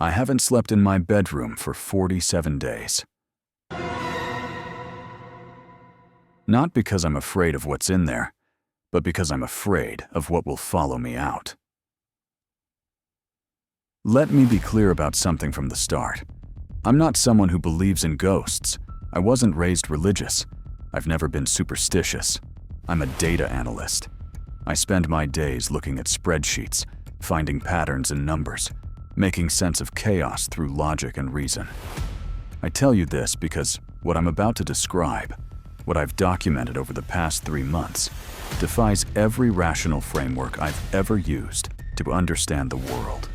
I haven't slept in my bedroom for 47 days. Not because I'm afraid of what's in there, but because I'm afraid of what will follow me out. Let me be clear about something from the start. I'm not someone who believes in ghosts. I wasn't raised religious. I've never been superstitious. I'm a data analyst. I spend my days looking at spreadsheets, finding patterns in numbers, making sense of chaos through logic and reason. I tell you this because what I'm about to describe, what I've documented over the past 3 months, defies every rational framework I've ever used to understand the world.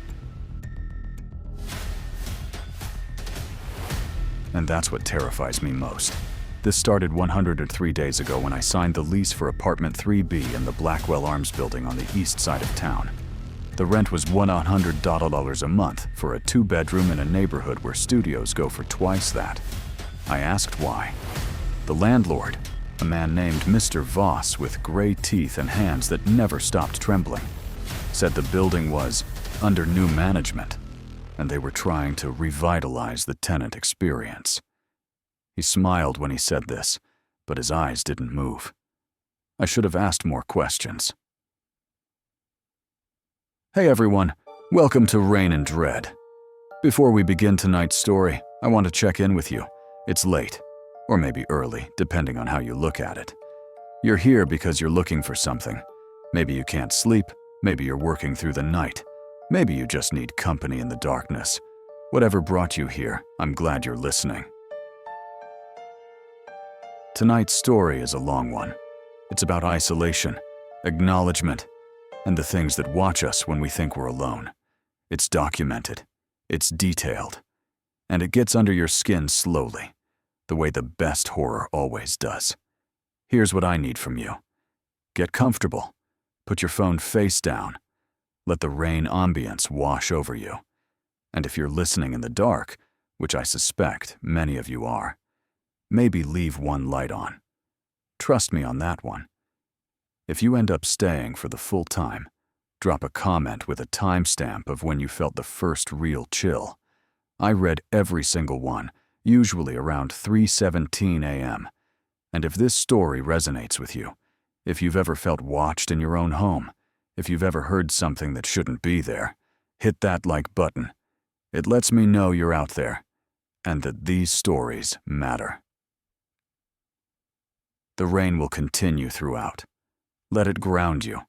And that's what terrifies me most. This started 103 days ago when I signed the lease for apartment 3B in the Blackwell Arms building on the east side of town. The rent was $100 a month for a 2-bedroom in a neighborhood where studios go for twice that. I asked why. The landlord, a man named Mr. Voss with gray teeth and hands that never stopped trembling, said the building was under new management and they were trying to revitalize the tenant experience. He smiled when he said this, but his eyes didn't move. I should have asked more questions. Hey everyone, welcome to Rain and Dread. Before we begin tonight's story, I want to check in with you. It's late, or maybe early, depending on how you look at it. You're here because you're looking for something. Maybe you can't sleep, maybe you're working through the night. Maybe you just need company in the darkness. Whatever brought you here, I'm glad you're listening. Tonight's story is a long one. It's about isolation, acknowledgement, and the things that watch us when we think we're alone. It's documented, it's detailed, and it gets under your skin slowly, the way the best horror always does. Here's what I need from you. Get comfortable. Put your phone face down. Let the rain ambience wash over you. And if you're listening in the dark, which I suspect many of you are, maybe leave one light on. Trust me on that one. If you end up staying for the full time, drop a comment with a timestamp of when you felt the first real chill. I read every single one, usually around 3:17 a.m. And if this story resonates with you, if you've ever felt watched in your own home, if you've ever heard something that shouldn't be there, hit that like button. It lets me know you're out there, and that these stories matter. The rain will continue throughout. Let it ground you.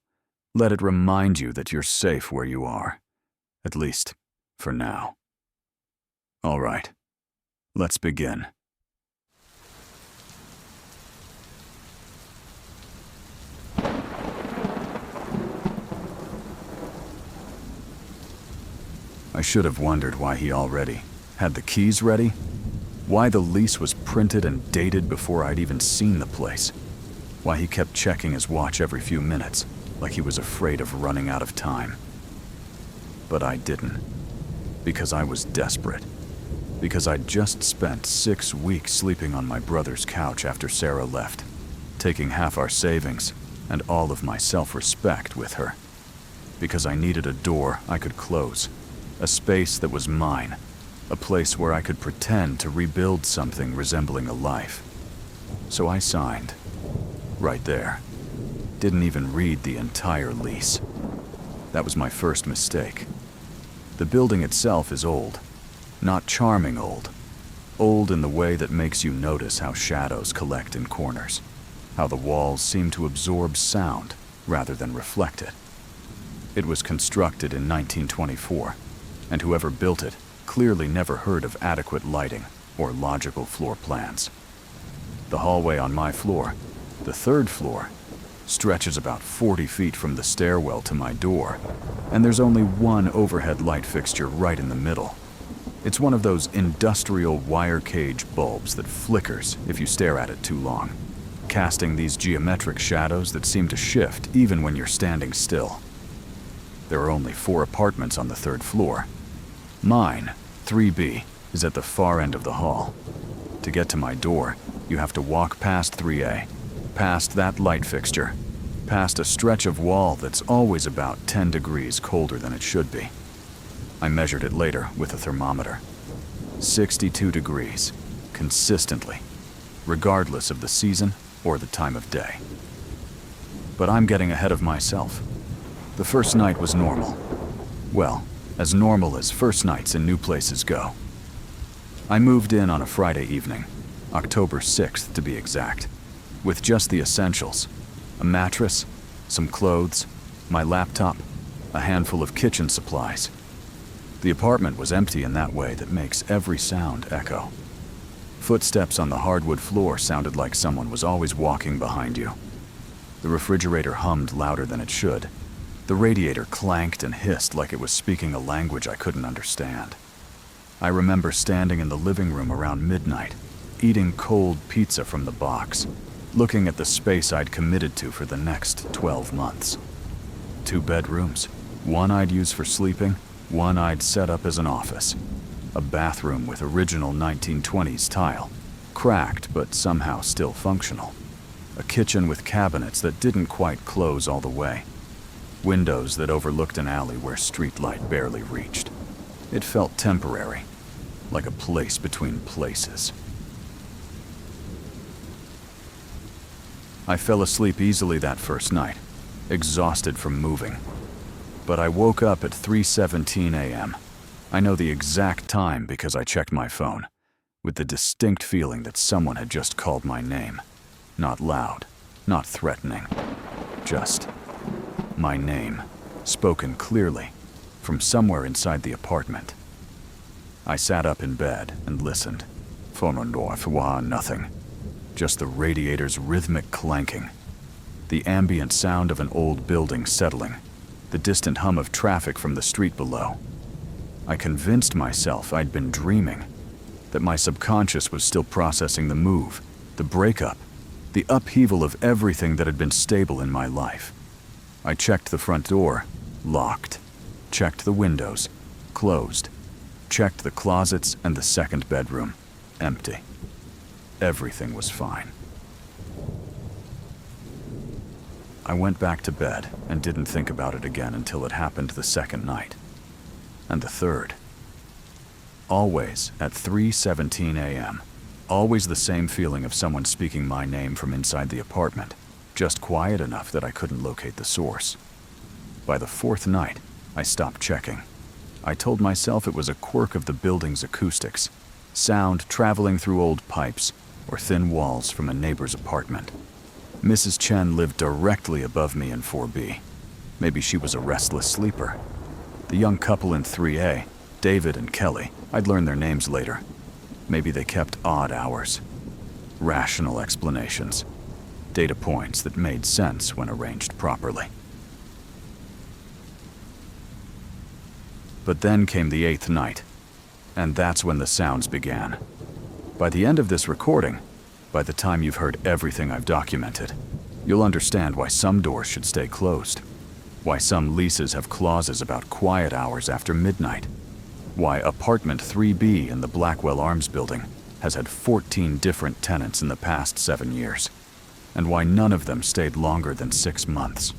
Let it remind you that you're safe where you are. At least, for now. All right, let's begin. I should have wondered why he already had the keys ready, why the lease was printed and dated before I'd even seen the place, why he kept checking his watch every few minutes, like he was afraid of running out of time. But I didn't, because I was desperate, because I'd just spent 6 weeks sleeping on my brother's couch after Sarah left, taking half our savings and all of my self-respect with her, because I needed a door I could close, a space that was mine, a place where I could pretend to rebuild something resembling a life. So I signed. Right there. Didn't even read the entire lease. That was my first mistake. The building itself is old. Not charming old. Old in the way that makes you notice how shadows collect in corners, how the walls seem to absorb sound rather than reflect it. It was constructed in 1924, and whoever built it clearly never heard of adequate lighting or logical floor plans. The hallway on my floor, the 3rd floor, stretches about 40 feet from the stairwell to my door, and there's only one overhead light fixture right in the middle. It's one of those industrial wire cage bulbs that flickers if you stare at it too long, casting these geometric shadows that seem to shift even when you're standing still. There are only 4 apartments on the 3rd floor. Mine, 3B, is at the far end of the hall. To get to my door, you have to walk past 3A, past that light fixture, past a stretch of wall that's always about 10 degrees colder than it should be. I measured it later with a thermometer. 62 degrees, consistently, regardless of the season or the time of day. But I'm getting ahead of myself. The first night was normal. Well, as normal as first nights in new places go. I moved in on a Friday evening, October 6th to be exact, with just the essentials: a mattress, some clothes, my laptop, a handful of kitchen supplies. The apartment was empty in that way that makes every sound echo. Footsteps on the hardwood floor sounded like someone was always walking behind you. The refrigerator hummed louder than it should. The radiator clanked and hissed like it was speaking a language I couldn't understand. I remember standing in the living room around midnight, eating cold pizza from the box, looking at the space I'd committed to for the next 12 months. 2 bedrooms, one I'd use for sleeping, one I'd set up as an office. A bathroom with original 1920s tile, cracked but somehow still functional. A kitchen with cabinets that didn't quite close all the way. Windows that overlooked an alley where streetlight barely reached. It felt temporary, like a place between places. I fell asleep easily that first night, exhausted from moving. But I woke up at 3:17 a.m. I know the exact time because I checked my phone, with the distinct feeling that someone had just called my name. Not loud, not threatening, just my name, spoken clearly, from somewhere inside the apartment. I sat up in bed and listened. Nothing. Just the radiator's rhythmic clanking, the ambient sound of an old building settling, the distant hum of traffic from the street below. I convinced myself I'd been dreaming, that my subconscious was still processing the move, the breakup, the upheaval of everything that had been stable in my life. I checked the front door, locked. Checked the windows, closed. Checked the closets and the second bedroom, empty. Everything was fine. I went back to bed and didn't think about it again until it happened the second night. And the third. Always at 3:17 a.m. Always the same feeling of someone speaking my name from inside the apartment, just quiet enough that I couldn't locate the source. By the fourth night, I stopped checking. I told myself it was a quirk of the building's acoustics, sound traveling through old pipes or thin walls from a neighbor's apartment. Mrs. Chen lived directly above me in 4B. Maybe she was a restless sleeper. The young couple in 3A, David and Kelly, I'd learn their names later. Maybe they kept odd hours. Rational explanations. Data points that made sense when arranged properly. But then came the 8th night, and that's when the sounds began. By the end of this recording, by the time you've heard everything I've documented, you'll understand why some doors should stay closed, why some leases have clauses about quiet hours after midnight, why apartment 3B in the Blackwell Arms building has had 14 different tenants in the past 7 years, and why none of them stayed longer than 6 months.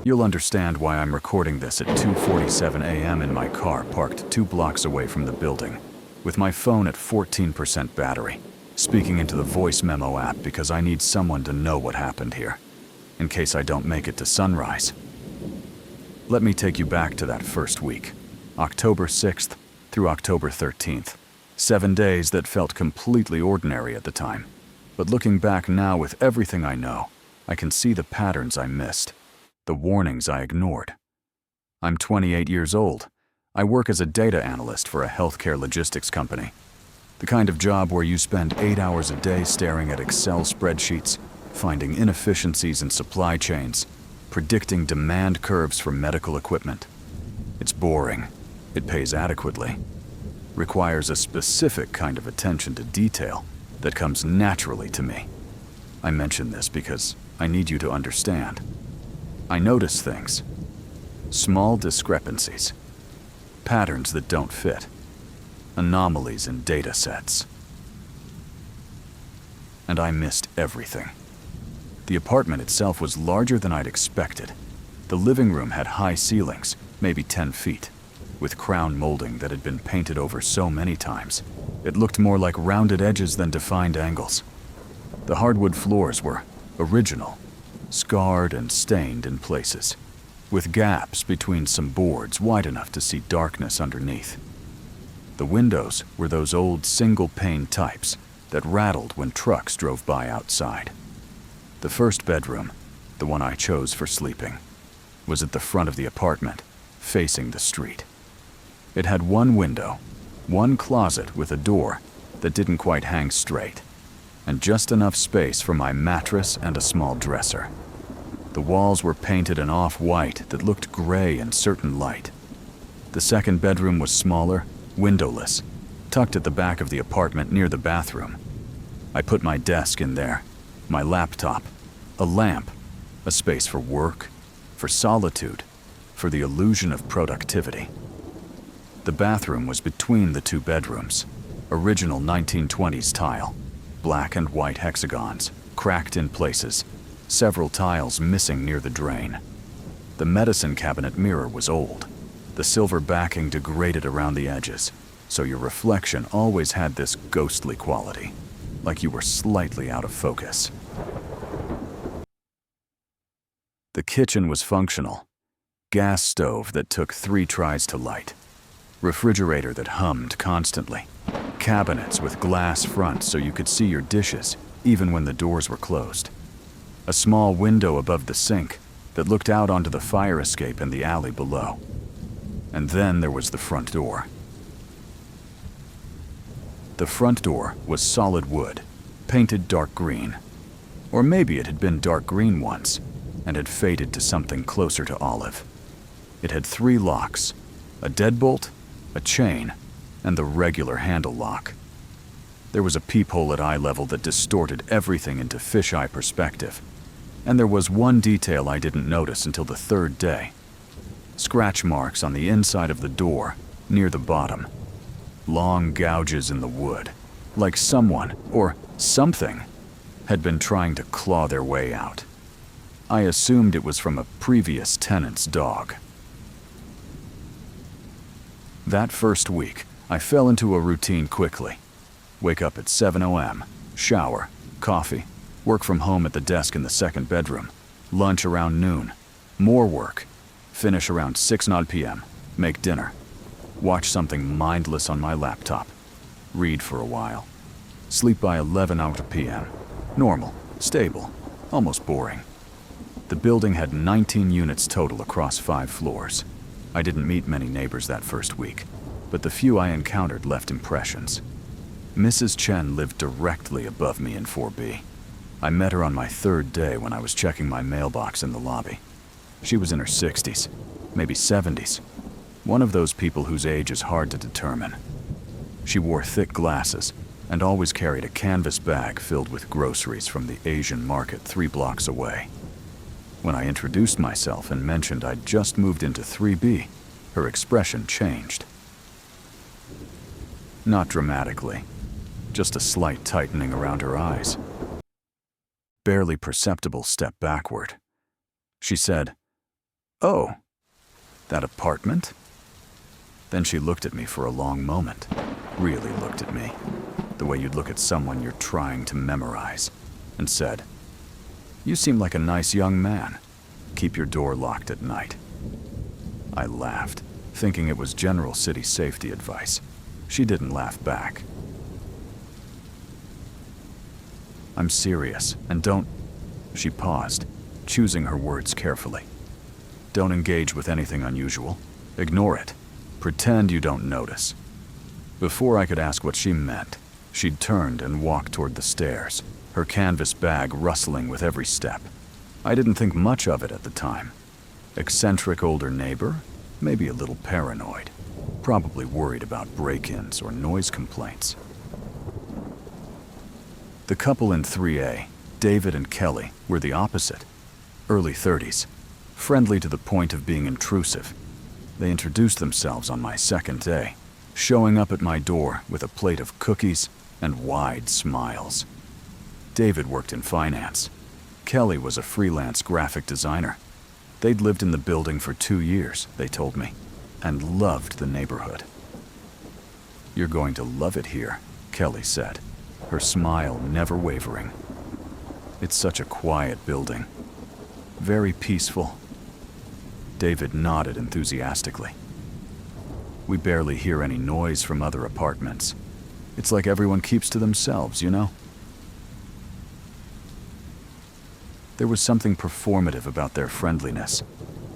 You'll understand why I'm recording this at 2:47 a.m. in my car parked 2 blocks away from the building, with my phone at 14% battery, speaking into the voice memo app because I need someone to know what happened here, in case I don't make it to sunrise. Let me take you back to that first week, October 6th through October 13th. 7 days that felt completely ordinary at the time. But looking back now with everything I know, I can see the patterns I missed, the warnings I ignored. I'm 28 years old. I work as a data analyst for a healthcare logistics company. The kind of job where you spend 8 hours a day staring at Excel spreadsheets, finding inefficiencies in supply chains, predicting demand curves for medical equipment. It's boring. It pays adequately. Requires a specific kind of attention to detail that comes naturally to me. I mention this because I need you to understand. I notice things. Small discrepancies. Patterns that don't fit. Anomalies in data sets. And I missed everything. The apartment itself was larger than I'd expected. The living room had high ceilings, maybe 10 feet, with crown molding that had been painted over so many times. It looked more like rounded edges than defined angles. The hardwood floors were original, scarred and stained in places, with gaps between some boards wide enough to see darkness underneath. The windows were those old single-pane types that rattled when trucks drove by outside. The first bedroom, the one I chose for sleeping, was at the front of the apartment, facing the street. It had one window, one closet with a door that didn't quite hang straight, and just enough space for my mattress and a small dresser. The walls were painted an off-white that looked gray in certain light. The second bedroom was smaller, windowless, tucked at the back of the apartment near the bathroom. I put my desk in there, my laptop, a lamp, a space for work, for solitude, for the illusion of productivity. The bathroom was between the two bedrooms, original 1920s tile, black and white hexagons, cracked in places, several tiles missing near the drain. The medicine cabinet mirror was old, the silver backing degraded around the edges, so your reflection always had this ghostly quality, like you were slightly out of focus. The kitchen was functional. Gas stove that took 3 tries to light. Refrigerator that hummed constantly. Cabinets with glass fronts so you could see your dishes, even when the doors were closed. A small window above the sink that looked out onto the fire escape in the alley below. And then there was the front door. The front door was solid wood, painted dark green. Or maybe it had been dark green once, and had faded to something closer to olive. It had 3 locks, a deadbolt, a chain, and the regular handle lock. There was a peephole at eye level that distorted everything into fisheye perspective, and there was one detail I didn't notice until the 3rd day. Scratch marks on the inside of the door, near the bottom. Long gouges in the wood, like someone, or something, had been trying to claw their way out. I assumed it was from a previous tenant's dog. That first week, I fell into a routine quickly. Wake up at 7 a.m., shower, coffee, work from home at the desk in the second bedroom, lunch around noon, more work, finish around 6 p.m., make dinner, watch something mindless on my laptop, read for a while, sleep by 11 p.m., normal, stable, almost boring. The building had 19 units total across 5 floors. I didn't meet many neighbors that first week, but the few I encountered left impressions. Mrs. Chen lived directly above me in 4B. I met her on my 3rd day when I was checking my mailbox in the lobby. She was in her 60s, maybe 70s, one of those people whose age is hard to determine. She wore thick glasses and always carried a canvas bag filled with groceries from the Asian market 3 blocks away. When I introduced myself and mentioned I'd just moved into 3B, her expression changed. Not dramatically, just a slight tightening around her eyes. Barely perceptible step backward. She said, "Oh, that apartment?" Then she looked at me for a long moment, really looked at me, the way you'd look at someone you're trying to memorize, and said, "You seem like a nice young man. Keep your door locked at night." I laughed, thinking it was general city safety advice. She didn't laugh back. "I'm serious, and don't..." She paused, choosing her words carefully. "Don't engage with anything unusual. Ignore it. Pretend you don't notice." Before I could ask what she meant, she'd turned and walked toward the stairs, her canvas bag rustling with every step. I didn't think much of it at the time. Eccentric older neighbor, maybe a little paranoid, probably worried about break-ins or noise complaints. The couple in 3A, David and Kelly, were the opposite. Early 30s, friendly to the point of being intrusive. They introduced themselves on my 2nd day, showing up at my door with a plate of cookies and wide smiles. David worked in finance. Kelly was a freelance graphic designer. They'd lived in the building for 2 years, they told me, and loved the neighborhood. "You're going to love it here," Kelly said, her smile never wavering. "It's such a quiet building. Very peaceful." David nodded enthusiastically. "We barely hear any noise from other apartments. It's like everyone keeps to themselves, you know?" There was something performative about their friendliness,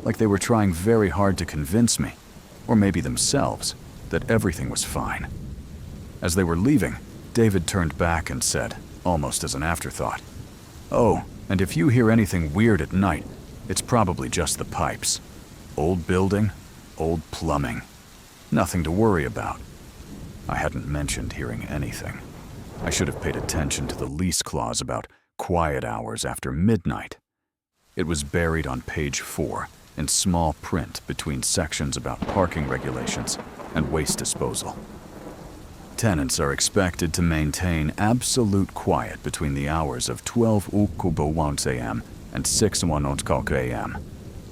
like they were trying very hard to convince me, or maybe themselves, that everything was fine. As they were leaving, David turned back and said, almost as an afterthought, "Oh, and if you hear anything weird at night, it's probably just the pipes. Old building, old plumbing. Nothing to worry about." I hadn't mentioned hearing anything. I should have paid attention to the lease clause about quiet hours after midnight. It was buried on page 4 in small print between sections about parking regulations and waste disposal. Tenants are expected to maintain absolute quiet between the hours of 12:00 a.m. and 6:00 a.m.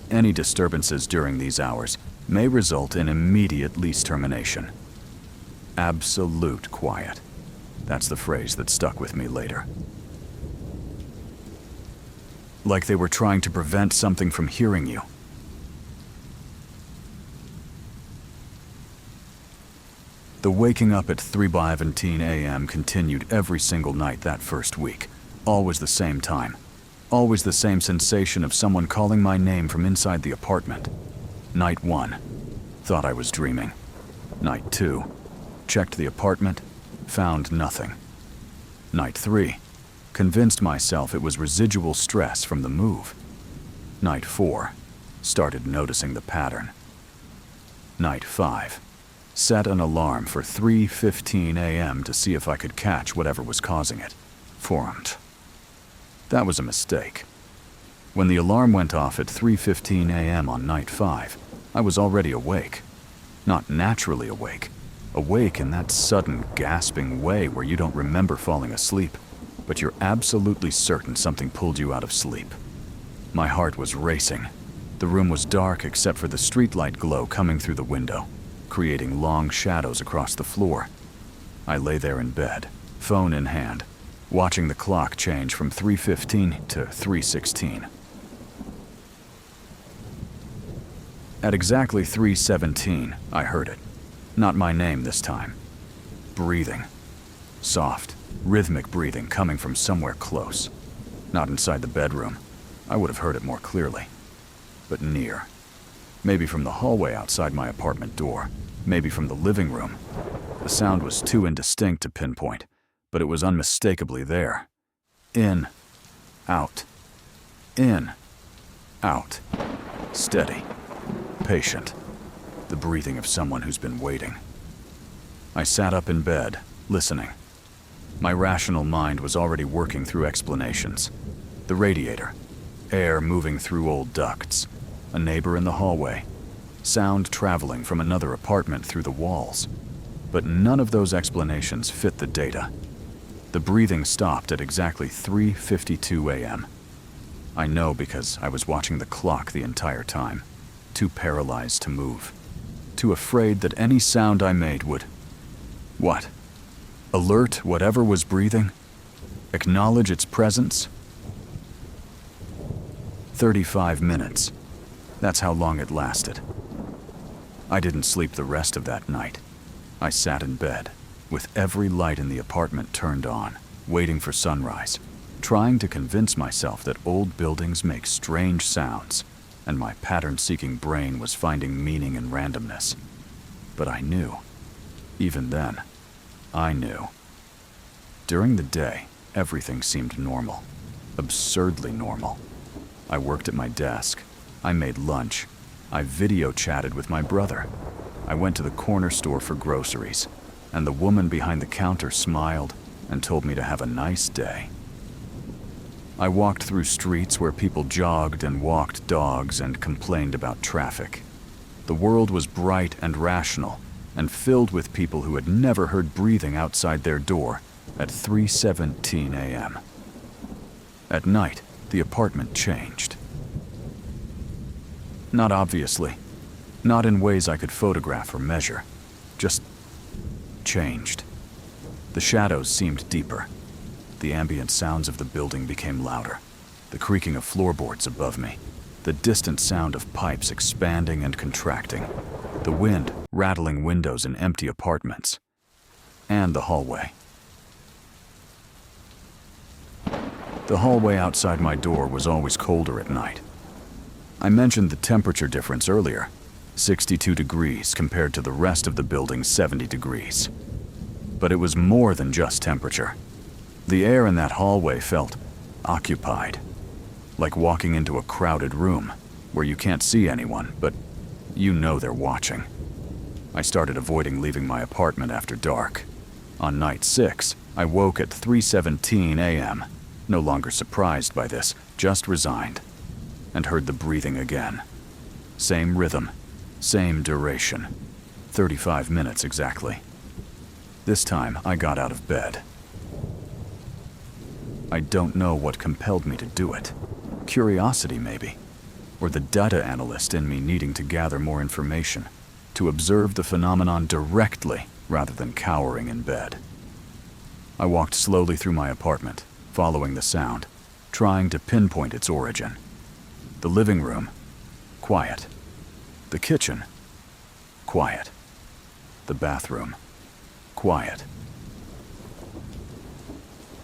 Any disturbances during these hours may result in immediate lease termination. Absolute quiet. That's the phrase that stuck with me later. Like they were trying to prevent something from hearing you. The waking up at 3:17 a.m. continued every single night that first week. Always the same time. Always the same sensation of someone calling my name from inside the apartment. Night 1. Thought I was dreaming. Night 2. Checked the apartment. Found nothing. Night 3. Convinced myself it was residual stress from the move. Night 4. Started noticing the pattern. Night 5. Set an alarm for 3:15 a.m. to see if I could catch whatever was causing it. Formed. That was a mistake. When the alarm went off at 3:15 a.m. on night 5, I was already awake. Not naturally awake. Awake in that sudden, gasping way where you don't remember falling asleep, but you're absolutely certain something pulled you out of sleep. My heart was racing. The room was dark except for the streetlight glow coming through the window, creating long shadows across the floor. I lay there in bed, phone in hand, watching the clock change from 3:15 to 3:16. At exactly 3:17, I heard it. Not my name this time. Breathing. Soft, rhythmic breathing coming from somewhere close. Not inside the bedroom. I would have heard it more clearly. But near. Maybe from the hallway outside my apartment door. Maybe from the living room. The sound was too indistinct to pinpoint, but it was unmistakably there. In. Out. In. Out. Steady. Patient. The breathing of someone who's been waiting. I sat up in bed, listening. My rational mind was already working through explanations. The radiator. Air moving through old ducts. A neighbor in the hallway. Sound traveling from another apartment through the walls. But none of those explanations fit the data. The breathing stopped at exactly 3:52 a.m. I know because I was watching the clock the entire time, too paralyzed to move, too afraid that any sound I made would... What? Alert whatever was breathing? Acknowledge its presence? 35 minutes. That's how long it lasted. I didn't sleep the rest of that night. I sat in bed, with every light in the apartment turned on, waiting for sunrise, trying to convince myself that old buildings make strange sounds, and my pattern-seeking brain was finding meaning in randomness. But I knew. Even then, I knew. During the day, everything seemed normal. Absurdly normal. I worked at my desk. I made lunch. I video chatted with my brother. I went to the corner store for groceries, and the woman behind the counter smiled and told me to have a nice day. I walked through streets where people jogged and walked dogs and complained about traffic. The world was bright and rational and filled with people who had never heard breathing outside their door at 3:17 a.m. At night, the apartment changed. Not obviously. Not in ways I could photograph or measure. Just changed. The shadows seemed deeper. The ambient sounds of the building became louder. The creaking of floorboards above me. The distant sound of pipes expanding and contracting. The wind rattling windows in empty apartments. And the hallway. The hallway outside my door was always colder at night. I mentioned the temperature difference earlier. 62 degrees compared to the rest of the building's 70 degrees. But it was more than just temperature. The air in that hallway felt occupied. Like walking into a crowded room where you can't see anyone, but you know they're watching. I started avoiding leaving my apartment after dark. On night 6, I woke at 3:17 a.m., no longer surprised by this, just resigned, and heard the breathing again. Same rhythm, same duration, 35 minutes exactly. This time, I got out of bed. I don't know what compelled me to do it. Curiosity, maybe, or the data analyst in me needing to gather more information, to observe the phenomenon directly rather than cowering in bed. I walked slowly through my apartment, following the sound, trying to pinpoint its origin. The living room, quiet. The kitchen, quiet. The bathroom, quiet.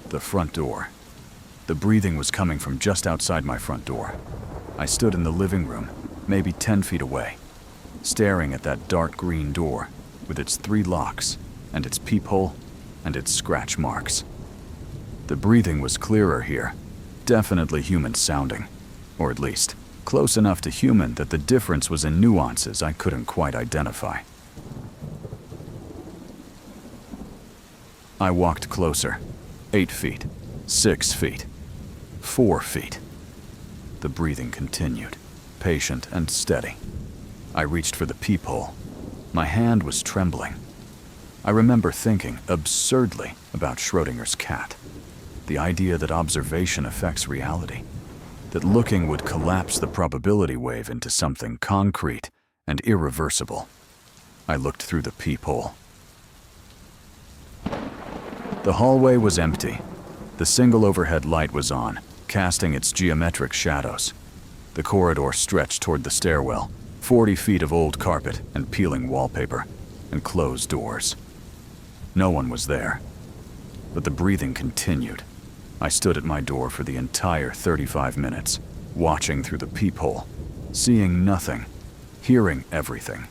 The front door. The breathing was coming from just outside my front door. I stood in the living room, maybe 10 feet away, staring at that dark green door with its 3 locks and its peephole and its scratch marks. The breathing was clearer here, definitely human sounding, or at least close enough to human that the difference was in nuances I couldn't quite identify. I walked closer, 8 feet, 6 feet, 4 feet. The breathing continued, patient and steady. I reached for the peephole. My hand was trembling. I remember thinking absurdly about Schrödinger's cat. The idea that observation affects reality. That looking would collapse the probability wave into something concrete and irreversible. I looked through the peephole. The hallway was empty. The single overhead light was on, casting its geometric shadows. The corridor stretched toward the stairwell, 40 feet of old carpet and peeling wallpaper, and closed doors. No one was there, but the breathing continued. I stood at my door for the entire 35 minutes, watching through the peephole, seeing nothing, hearing everything.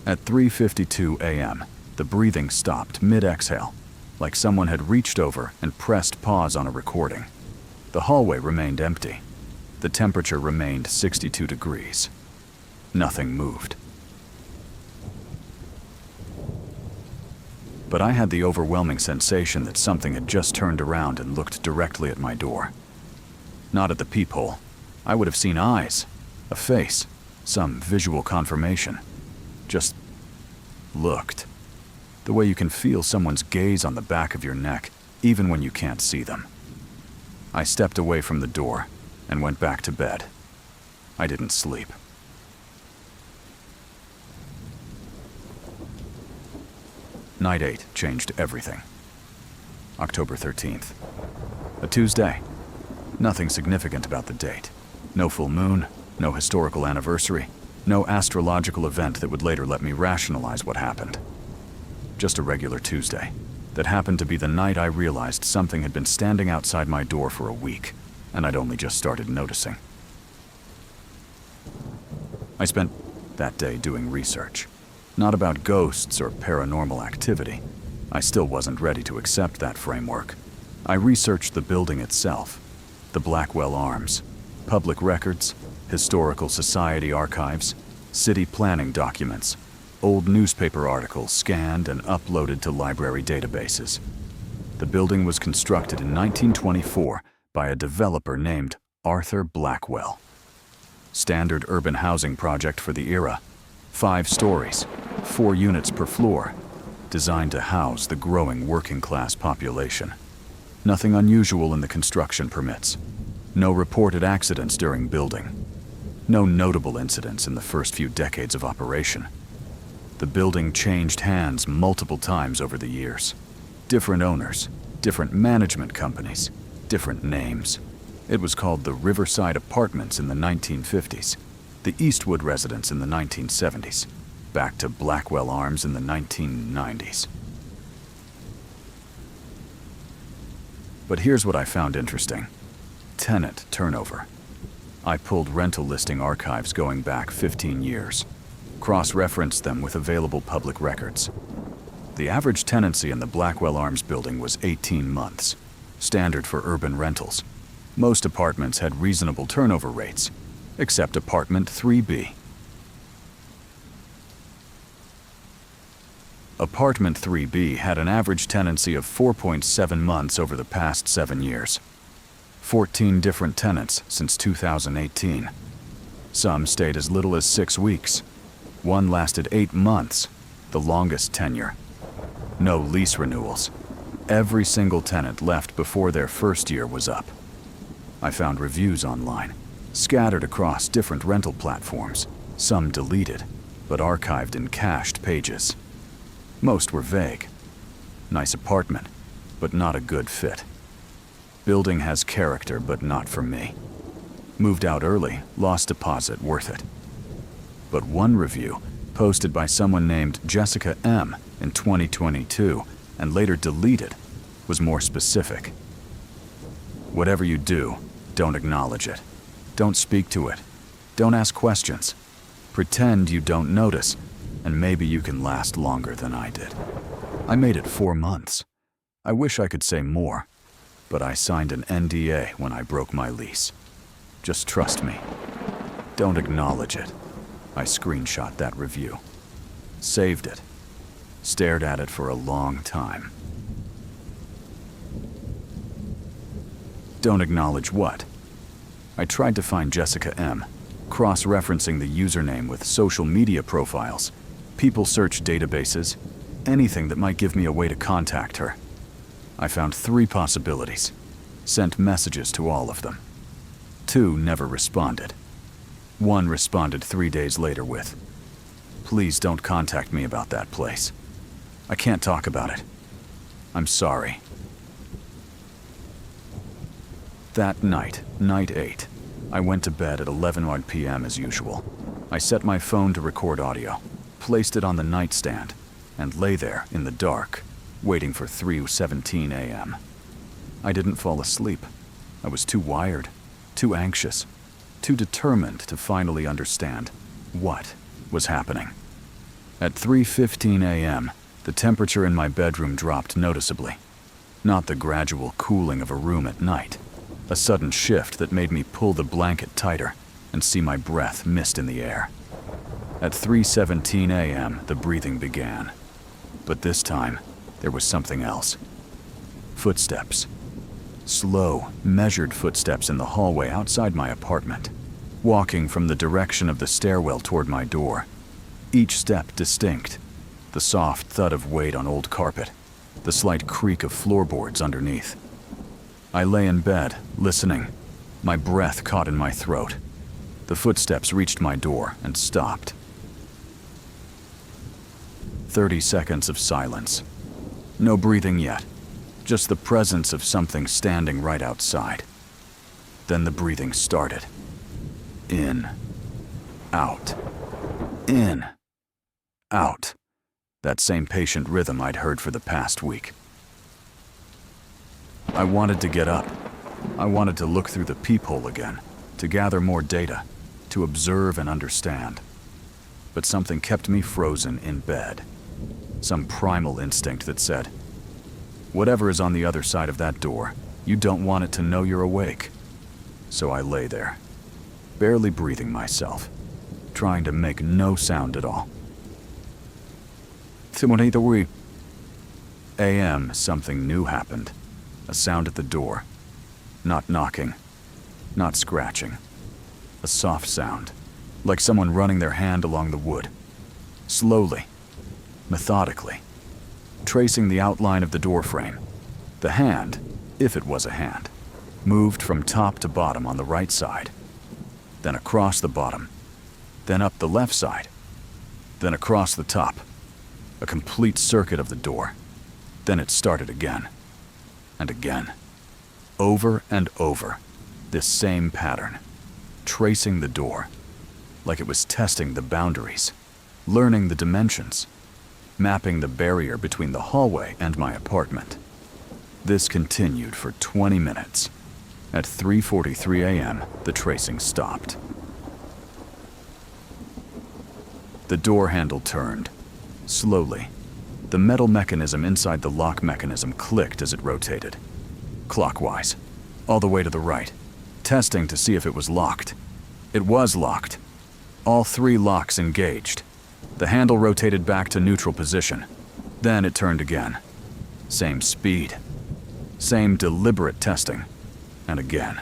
At 3:52 a.m., the breathing stopped mid-exhale, like someone had reached over and pressed pause on a recording. The hallway remained empty. The temperature remained 62 degrees. Nothing moved. But I had the overwhelming sensation that something had just turned around and looked directly at my door. Not at the peephole. I would have seen eyes, a face, some visual confirmation. Just looked. The way you can feel someone's gaze on the back of your neck, even when you can't see them. I stepped away from the door and went back to bed. I didn't sleep. Night 8 changed everything. October 13th. A Tuesday. Nothing significant about the date. No full moon, no historical anniversary, no astrological event that would later let me rationalize what happened. Just a regular Tuesday that happened to be the night I realized something had been standing outside my door for a week, and I'd only just started noticing. I spent that day doing research. Not about ghosts or paranormal activity. I still wasn't ready to accept that framework. I researched the building itself, the Blackwell Arms, public records, historical society archives, city planning documents, old newspaper articles scanned and uploaded to library databases. The building was constructed in 1924 by a developer named Arthur Blackwell. Standard urban housing project for the era. 5 stories, 4 units per floor, designed to house the growing working-class population. Nothing unusual in the construction permits. No reported accidents during building. No notable incidents in the first few decades of operation. The building changed hands multiple times over the years. Different owners, different management companies, different names. It was called the Riverside Apartments in the 1950s, the Eastwood Residence in the 1970s, back to Blackwell Arms in the 1990s. But here's what I found interesting. Tenant turnover. I pulled rental listing archives going back 15 years, cross-referenced them with available public records. The average tenancy in the Blackwell Arms building was 18 months, standard for urban rentals. Most apartments had reasonable turnover rates, except apartment 3B. Apartment 3B had an average tenancy of 4.7 months over the past 7 years. 14 different tenants since 2018. Some stayed as little as 6 weeks. One lasted 8 months, the longest tenure. No lease renewals. Every single tenant left before their first year was up. I found reviews online, scattered across different rental platforms, some deleted, but archived in cached pages. Most were vague. Nice apartment, but not a good fit. Building has character, but not for me. Moved out early, lost deposit, worth it. But one review, posted by someone named Jessica M. in 2022, and later deleted, was more specific. Whatever you do, don't acknowledge it. Don't speak to it. Don't ask questions. Pretend you don't notice, and maybe you can last longer than I did. I made it 4 months. I wish I could say more, but I signed an NDA when I broke my lease. Just trust me. Don't acknowledge it. I screenshot that review. Saved it. Stared at it for a long time. Don't acknowledge what? I tried to find Jessica M., cross-referencing the username with social media profiles, people search databases, anything that might give me a way to contact her. I found 3 possibilities, sent messages to all of them. 2 never responded. 1 responded 3 days later with, "Please don't contact me about that place. I can't talk about it. I'm sorry." That night, night 8, I went to bed at 11 p.m. as usual. I set my phone to record audio, placed it on the nightstand, and lay there in the dark, waiting for 3:17 a.m. I didn't fall asleep. I was too wired, too anxious, too determined to finally understand what was happening. At 3:15 a.m., the temperature in my bedroom dropped noticeably. Not the gradual cooling of a room at night, a sudden shift that made me pull the blanket tighter and see my breath mist in the air. At 3:17 a.m., the breathing began. But this time, there was something else. Footsteps. Slow, measured footsteps in the hallway outside my apartment, walking from the direction of the stairwell toward my door. Each step distinct. The soft thud of weight on old carpet, the slight creak of floorboards underneath. I lay in bed, listening, my breath caught in my throat. The footsteps reached my door and stopped. 30 seconds of silence. No breathing yet, just the presence of something standing right outside. Then the breathing started. In, out, in, out. That same patient rhythm I'd heard for the past week. I wanted to get up. I wanted to look through the peephole again, to gather more data, to observe and understand. But something kept me frozen in bed. Some primal instinct that said, whatever is on the other side of that door, you don't want it to know you're awake. So I lay there, barely breathing myself, trying to make no sound at all. 3 a.m., something new happened. A sound at the door. Not knocking, not scratching. A soft sound, like someone running their hand along the wood. Slowly, methodically, tracing the outline of the doorframe. The hand, if it was a hand, moved from top to bottom on the right side. then across the bottom, then up the left side, then across the top. A complete circuit of the door. Then it started again. And again. Over and over. This same pattern. Tracing the door. Like it was testing the boundaries. Learning the dimensions. Mapping the barrier between the hallway and my apartment. This continued for 20 minutes. At 3:43 a.m., the tracing stopped. The door handle turned. Slowly. The metal mechanism inside the lock mechanism clicked as it rotated. Clockwise. All the way to the right. Testing to see if it was locked. It was locked. All 3 locks engaged. The handle rotated back to neutral position. Then it turned again. Same speed. Same deliberate testing. And again.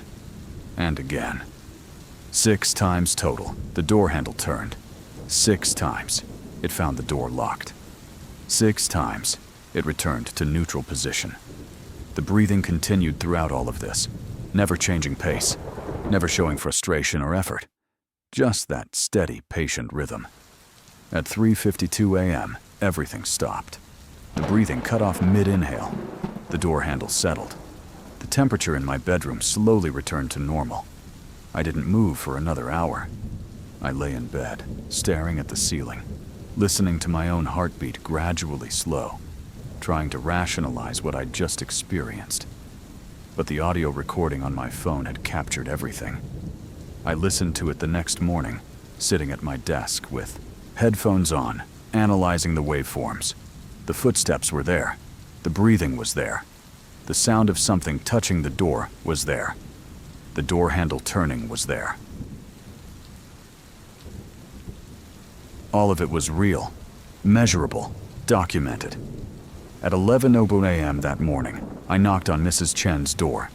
And again. 6 times total, the door handle turned. 6 times, it found the door locked. 6 times, it returned to neutral position. The breathing continued throughout all of this, never changing pace, never showing frustration or effort. Just that steady, patient rhythm. At 3:52 a.m., everything stopped. The breathing cut off mid-inhale. The door handle settled. The temperature in my bedroom slowly returned to normal. I didn't move for another hour. I lay in bed, staring at the ceiling, listening to my own heartbeat gradually slow, trying to rationalize what I'd just experienced. But the audio recording on my phone had captured everything. I listened to it the next morning, sitting at my desk with headphones on, analyzing the waveforms. The footsteps were there. The breathing was there. The sound of something touching the door was there. The door handle turning was there. All of it was real, measurable, documented. At 11:00 a.m. that morning, I knocked on Mrs. Chen's door.